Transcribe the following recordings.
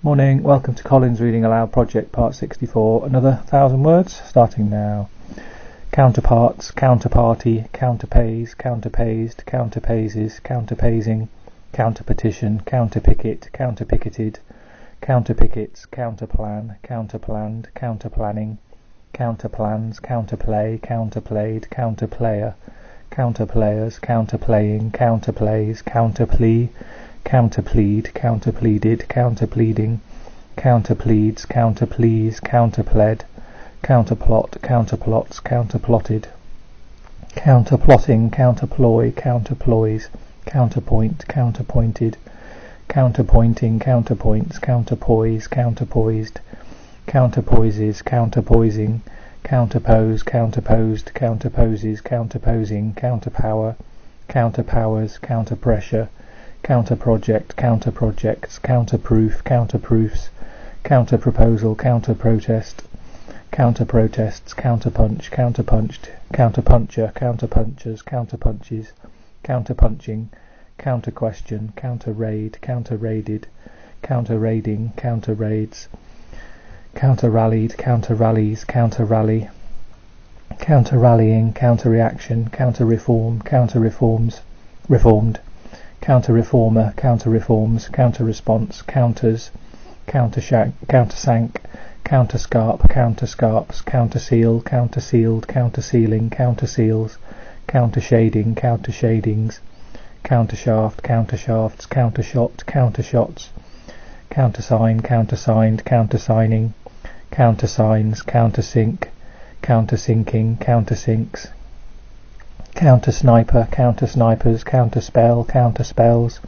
Morning, welcome to Colin's Reading Aloud Project Part 64, another 1,000 words, starting now. Counterparts, counterparty, counterpays, counterpaysed, counterpaises, counterpaysing, counterpetition, counterpicket, counterpicketed, counterpickets, counterplan, counterplanned, counterplanning, counterplans, counterplay, counterplayed, counterplayer, counterplayers, counterplaying, counterplays, counterplea, counterplead, counterpleaded, counterpleading, counterpleads, counterpleas, counterpled, counterplot, counterplots, counterplotted, counterplotting, counterploy, counterploys, counterpoint, counterpointed, counterpointing, counterpoints, counterpoise, counterpoised, counterpoises, counterpoising, counterpose, counterposed, counterposes, counterposing, counterpower, counterpowers, counterpressure, counterproject, counterprojects, counterproof, counterproofs, counterproposal, counterprotest, counterprotests, counterpunch, counterpunched, counterpuncture, counterpunchers, counterpunches, counterpunching, counterquestion, counterraid, counterraided, counterraiding, counterraids, counterrallied, counterrallies, counterrally, counterrallying, counterreaction, counterreform, counterreforms, reformed, counter-reformer, counter-reforms, counter-response, counters, countersank, counterscarp, counterscarps, counterseal, countersealed, countersealing, counterseals, countershading, countershadings, countershaft, countershafts, countershot, countershots, countersign, countersigned, countersigning, countersigns, countersink, countersinking, countersinks, counter-sniper, counter-snipers, counter-spell, counter-spells,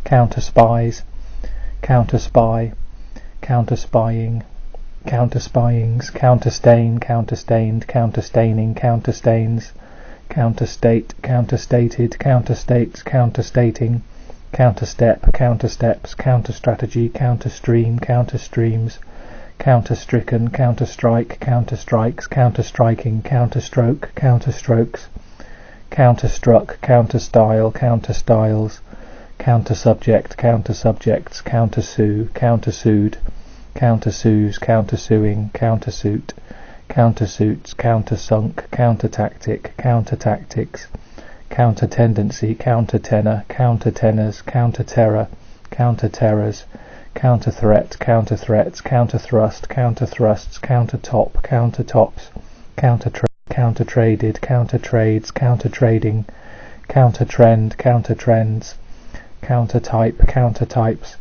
counter-spies, counter-spy, counter-spying, counter-spyings, counter-stain, counter-stained, counter-staining, counter-stains, counter-state, counter-stated, counter-states, counter-stating, counter-step, counter-steps, counter-strategy, counter-stream, counter-streams, counter-stricken, counter-strike, counter-strikes, counter-striking, counter-stroke, counter-strokes, counterstruck, counterstyle, counterstyles, countersubject, countersubjects, countersue, countersued, countersues, countersuing, countersuit, countersuits, countersunk, countertactic, countertactics, countertendency, countertenor, countertenors, counterterror, counterterrors, counterthreat, counterthreats, counterthrust, counterthrusts, countertop, countertops, countertraded, countertrades, countertrading, countertrend, countertrends, countertype, countertypes,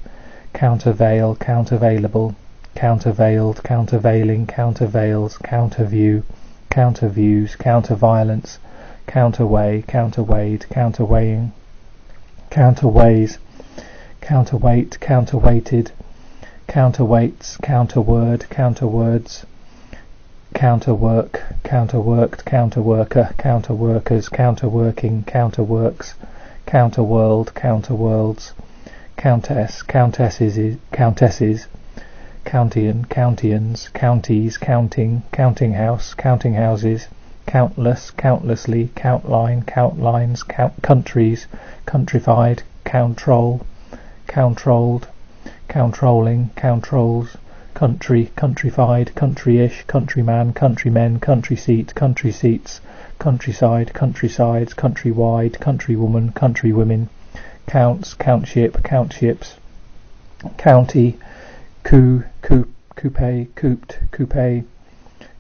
countervail, countervailable, countervailed, countervailing, countervails, counterview, counterviews, counterviolence, counterweigh, counterweighed, counterweighing, counterweighs, counterweight, counterweighted, counterweights, counterword, counterwords, counterwork, counterworked, counterworker, counterworkers, counterworking, counterworks, counterworld, counterworlds, countess, countesses, countian, countians, counties, counting, counting house, counting houses, countless, countlessly, countline, countlines, countries, countrified, countrol, countrolled, countrolling, countrols, country, countrified, countryish, countryman, countrymen, country seat, country seats, countryside, countrysides, countrywide, countrywoman, countrywomen, counts, countship, countships, county, coupe, cooped, coupe,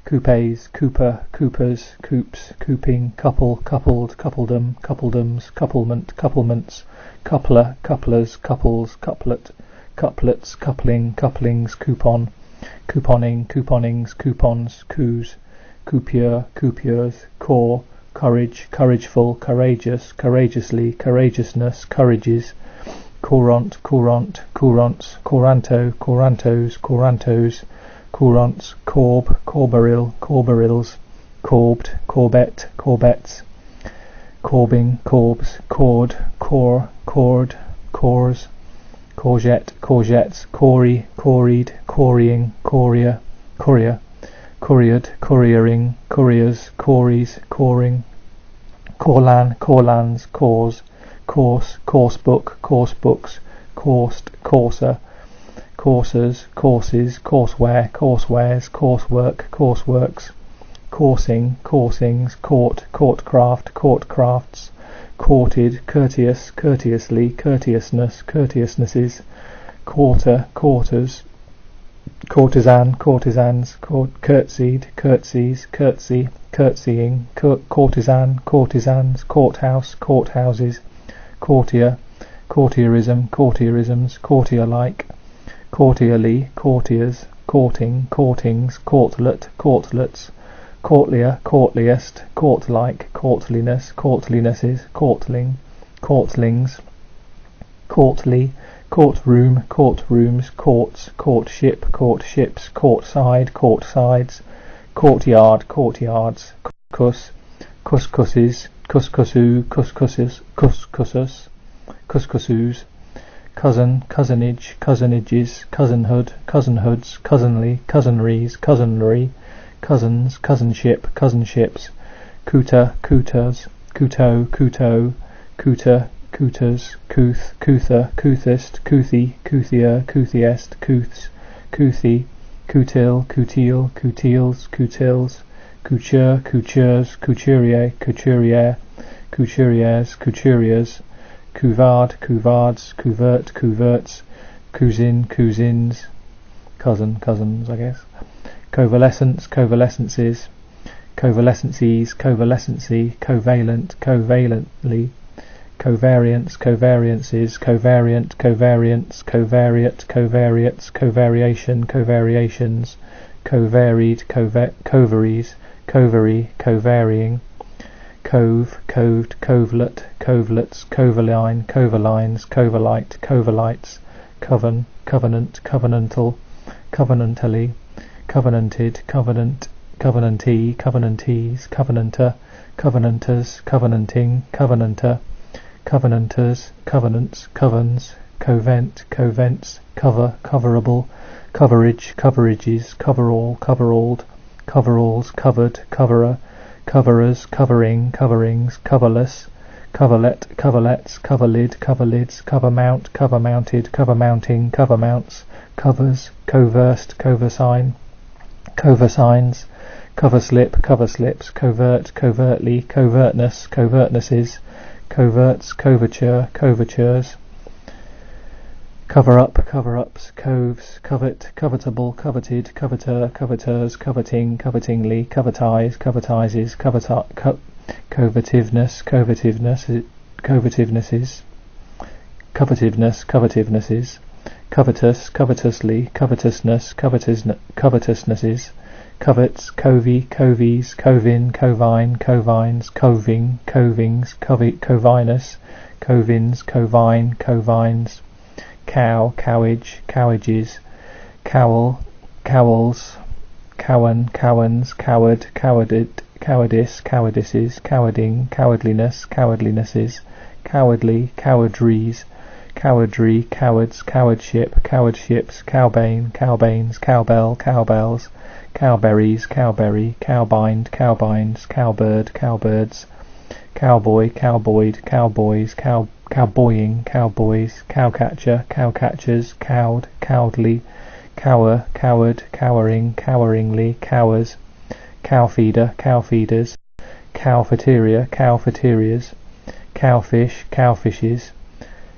coupes, cooper, coopers, coops, cooping, couple, coupled, coupledom, coupledoms, couplement, couplements, coupler, couplers, couples, couplet, couplets, coupling, couplings, coupon, couponing, couponings, coupons, coups, coupure, coupures, core, courage, courageful, courageous, courageously, courageousness, courages, courant, courant, courants, couranto, courantos, courantos, courants, corb, corboril, corborils, corbed, corbett, corbettes, corbing, corbs, cord, core, cord, cores, courgette, courgettes, cory, coried, corying, courier, courier, couriered, couriering, couriers, cories, coring, corlan, corlans, cause, course, coursebook, coursebooks, coursed, courser, coursers, courses, courseware, coursewares, coursework, courseworks, coursing, coursings, court, courtcraft, courtcrafts, courted, courteous, courteously, courteousness, courteousnesses, quarter, quarters, courtesan, courtesans, curtsied, curtsies, curtsy, curtsying, courtesan, courtesans, courthouse, courthouses, courtier, courtierism, courtierisms, courtier-like, courtierly, courtiers, courting, courtings, courtlet, courtlets, courtlier, courtliest, court-like, courtliness, courtlinesses, courtling, courtlings, courtly, courtroom, courtrooms, courts, courtship, courtships, courtside, courtsides, courtyard, courtyards, couscous, couscouses, couscousoo, couscouses, couscousus, couscousoos, cousin, cousinage, cousin-ages, cousinhood, cousinhoods, cousinly, cousinries, cousinry, cousins, cousinship, cousinships, cooter, cooters, couteau, couteau, cooter, cooters, couth, couther, couthist, couthie, couthier, couthiest, couths, couthie, coutil, coutil, coutiles, coutils, couture, coutures, couturier, couturier, couturiers, couturiers, couvard, couvards, couvert, couverts, cousin, cousins, cousin, cousins, I guess, covalescence, covalescences, covalescencies, covalescency, covalent, covalently, covariance, covariances, covariant, covariants, covariate, covariates, covariation, covariations, covaried, covaries, covary, covarying, cove, coved, covelet, covelets, covaline, covalines, covalite, covalites, coven, covenant, covenantal, covenantally, covenanted, covenant, covenantee, covenantees, covenanter, covenanters, covenanting, covenanter, covenanters, covenants, covens, covent, covents, cover, coverable, coverage, coverages, coverall, coveralled, coveralls, covered, coverer, coverers, covering, coverings, coverless, coverlet, coverlets, coverlid, coverlids, covermount, covermounted, covermounting, covermounts, covers, coversed, coversign, coversigns, coverslip, coverslips, covert, covertly, covertness, covertnesses, coverts, coverture, covertures, cover-up, cover-ups, coves, covet, covetable, coveted, coveter, coveters, coveting, covetingly, covertise, covertises, covetiveness, covetivness, covetivnesses, covetiveness, covetivnesses, covetous, covetously, covetousness, covetousnesses, covets, covey, covies, covin, covine, covines, coving, covings, covinus, covins, covine, covines, cow, cowage, cowages, cowl, cowls, cowan, cowans, coward, cowardice, cowardices, cowarding, cowardliness, cowardlinesses, cowardly, cowardries, cowardry, cowards, cowardship, cowardships, cowbane, cowbanes, cowbell, cowbells, cowberries, cowberry, cowbind, cowbinds, cowbird, cowbirds, cowboy, cowboyed, cowboys, cowboying, cowboys, cowcatcher, cowcatchers, cowed, cowardly, cower, coward, cowering, coweringly, cowers, cowfeeder, cowfeeders, cowfeteria, cowfeterias, cowfish, cowfishes,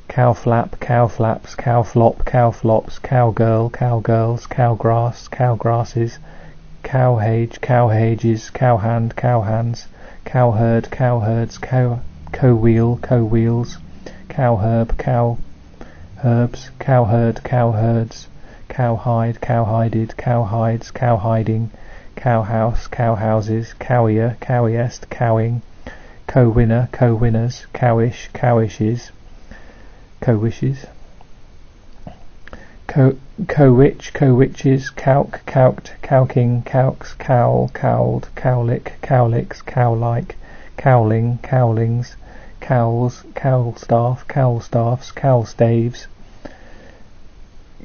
cowflap, cowflaps, cowflop, cowflops, cowgirl, cowgirls, cowgrass, cowgrasses, cowhage, cowhages, cowhand, cowhands, cowherd, cowherds, cowwheel, cowwheels, cowherb, cowherbs, cowherd, cowherds, cowhide, cowhided, cowhides, cowhiding, cowhouse, cowhouses, cowier, cowiest, cowing, cowinner, cowinners, cowish, cowishes, cowishes, cowitch, cowitches, calc, calked, calking, calks, cowl, cowled, cowlick, cowlicks, cowlike, cowling, cowlings, cowls, cowlstaff, cowlstaffs, cowlstaves,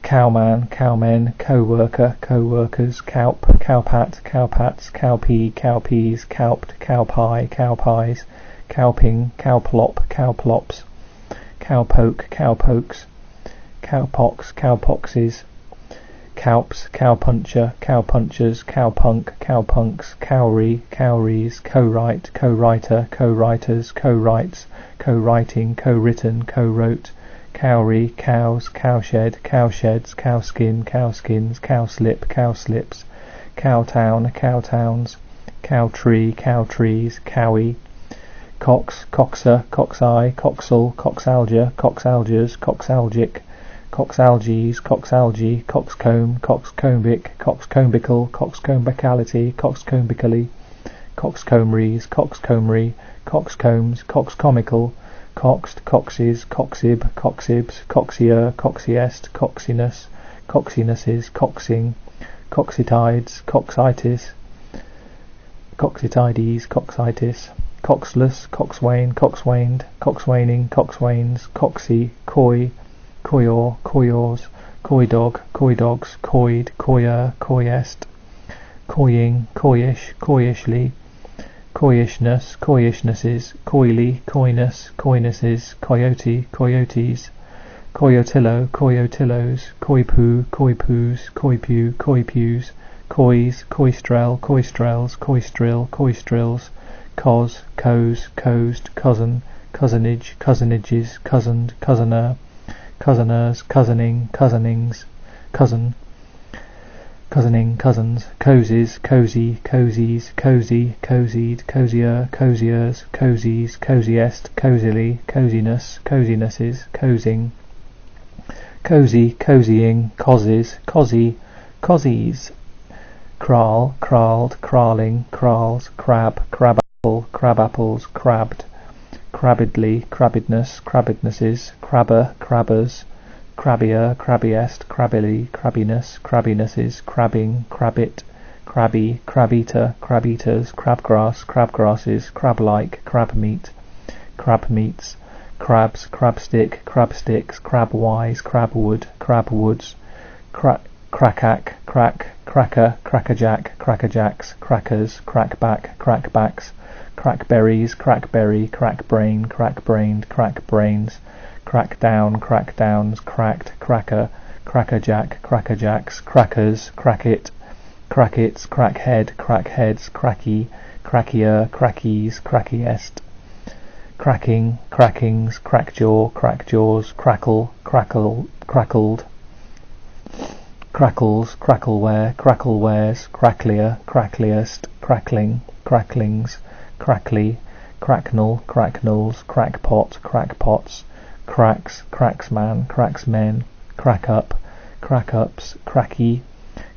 cowman, cowmen, co-worker, co-workers, cowp, cowpat, cowpats, cowpea, cowpeas, cowped, cowpie, cowpies, cowping, cowplop, cowplops, cowpoke, cowpokes, cowpox, cowpoxes, cowps, cowpuncher, cowpunchers, cowpunk, cowpunks, cowrie, cowries, co-write, co-writer, co-writers, co-writes, co-writing, co-written, co-wrote, cowrie, cows, cowshed, cowsheds, cowskin, cowskins, cowslip, cowslips, cowtown, cowtowns, cowtree, cowtrees, cowie, cox, coxer, coxeye, coxal, coxalgia, coxalgers, coxalgic, coxalges, coxalgae, coxcomb, coxcombic, coxcombical, coxcombicality, coxcombically, coxcombries, coxcombry, coxcombs, coxcomical, coxed, coxes, coxib, coxibs, coxier, coxiest, coxinus, coxinuses, coxing, coxitides, coxitis, coxitides, coxitis, coxless, coxwain, coxwaned, coxwaining, coxwains, coxy, coy, coyor, coyors, coydog, coydogs, coyd, coyer, coyest, coying, coyish, coyishly, coyishness, coyishnesses, coyly, coyness, coynesses, coyote, coyotes, coyotillo, coyotillos, coypoo, coypoos, coypew, coypews, coys, coystrel, coystrels, coystrill, coystrills, cos, coes, coased, cousin, cousinage, cousonages, cozened, cousiner, cousiners, cousining, cousinings, cousin, cousining, cousins, cosies, cosy, cosies, cosy, cosied, cosier, cosiers, cosies, cosiest, cosily, cosiness, cosinesses, cosing, cosy, cosying, causes, cosy, cosies, crawl, crawled, crawling, crawls, crab, crabapple, crabapples, crabbed, crabbedly, crabbedness, crabbednesses, crabber, crabbers, crabbier, crabbiest, crabbily, crabbiness, crabbinesses, crabbing, crabbit, crabby, crab-eater, crab-eaters, crabgrass, crabgrasses, crab-like, crab-meat, crab-meats, crabs, crabstick, crabsticks, crabwise, crabwood, crabwoods, crackack, crack, cracker, crackerjack, crackerjacks, crackers, crackback, crackbacks, crackberries, crackberry, crackbrain, crackbrained, crackbrains, crackdown, crackdowns, cracked, cracker, crackerjack, crackerjacks, crackers, crackit, crackits, crackhead, crackheads, cracky, crackier, crackies, crackiest, cracking, crackings, crackjaw, crackjaws, crackle, crackled, crackles, crackleware, cracklewares, cracklier, crackliest, crackling, cracklings, crackly, cracknel, cracknels, crackpot, crackpots, cracks, cracksman, cracksmen, crackup, crackups, cracky,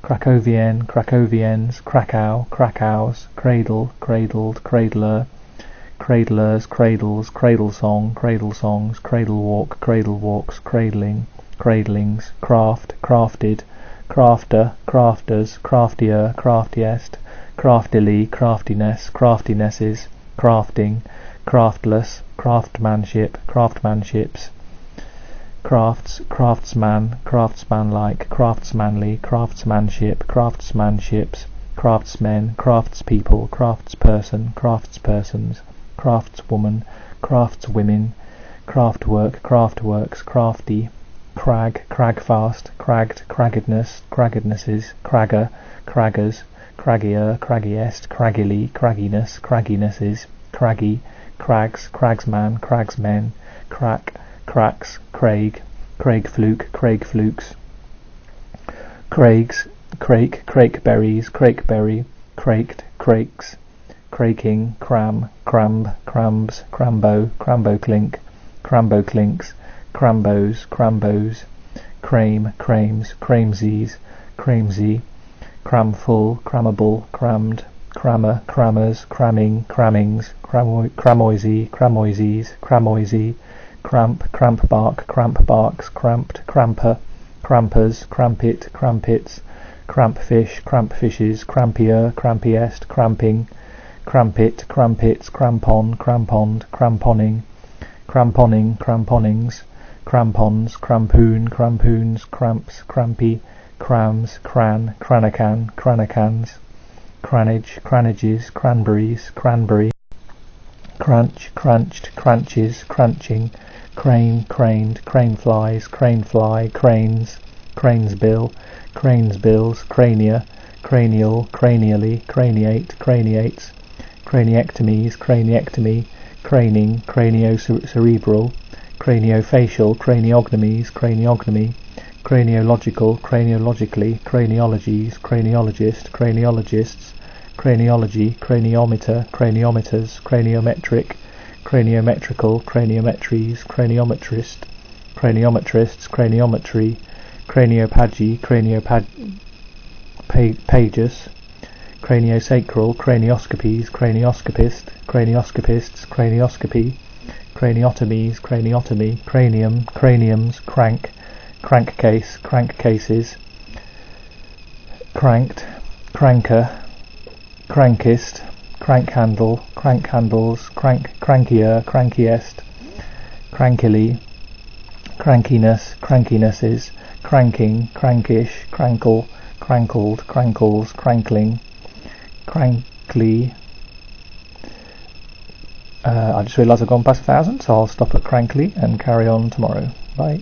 Cracovien, Cracoviens, Krakow, Krakows, cradle, cradled, cradler, cradlers, cradles, cradlesong, cradlesongs, cradlewalk, cradlewalks, cradling, cradlings, craft, crafted, crafter, crafters, craftier, craftiest, craftily, craftiness, craftinesses, crafting, craftless, craftsmanship, craftsmanships, crafts, craftsman, craftsmanlike, craftsmanly, craftsmanship, craftsmanships, craftsmen, craftspeople, craftsperson, craftspersons, craftswoman, craftswomen, craftwork, craftworks, crafty, crag, cragfast, cragged, craggedness, craggednesses, cragger, craggers, craggier, craggiest, craggily, cragginess, cragginesses, craggy, crags, cragsman, cragsmen, crack, cracks, craig, craigfluke, craigflukes, craigs, crake, crakeberries, crakeberry, craked, crakes, craking, cram, cramb, crambs, crambo, cramboclink, cramboclinks, crambos, crambos, crame, crames, cramesies, cramesy, cramful, crammable, crammed, crammer, crammers, cramming, crammings, cramoisy, cramoisies, cramoisy, cramp, crampbark, crampbarks, cramped, cramper, crampers, crampit, crampits, crampfish, crampfishes, crampier, crampiest, cramping, crampit, crampits, crampon, cramponed, cramponing, cramponing, cramponings, crampons, crampoon, crampoons, cramps, crampy, crams, cran, cranacan, cranacans, cranage, cranages, cranberries, cranberry, crunch, crunched, crunches, crunching, crane, craned, craneflies, cranefly, cranes, crane's bill, crane's bills, crania, cranial, cranially, craniate, craniates, craniectomies, craniectomy, craning, craniocerebral, craniofacial, craniognomies, craniognomy, craniological, craniologically, craniologies, craniologist, craniologists, craniology, craniometer, craniometers, craniometric, craniometrical, craniometries, craniometrist, craniometrists, craniometry, craniophagy, pagus, craniosacral, cranioscopies, cranioscopist, cranioscopists, cranioscopy, craniotomies, craniotomy, cranium, craniums, crank, crankcase, crankcases, cranked, cranker, crankist, crankhandle, crankhandles, crankier, crankiest, crankily, crankiness, crankinesses, cranking, crankish, crankle, crankled, crankles, crankling, crankly. I just realised I've gone past 1,000, so I'll stop at crankly and carry on tomorrow. Bye.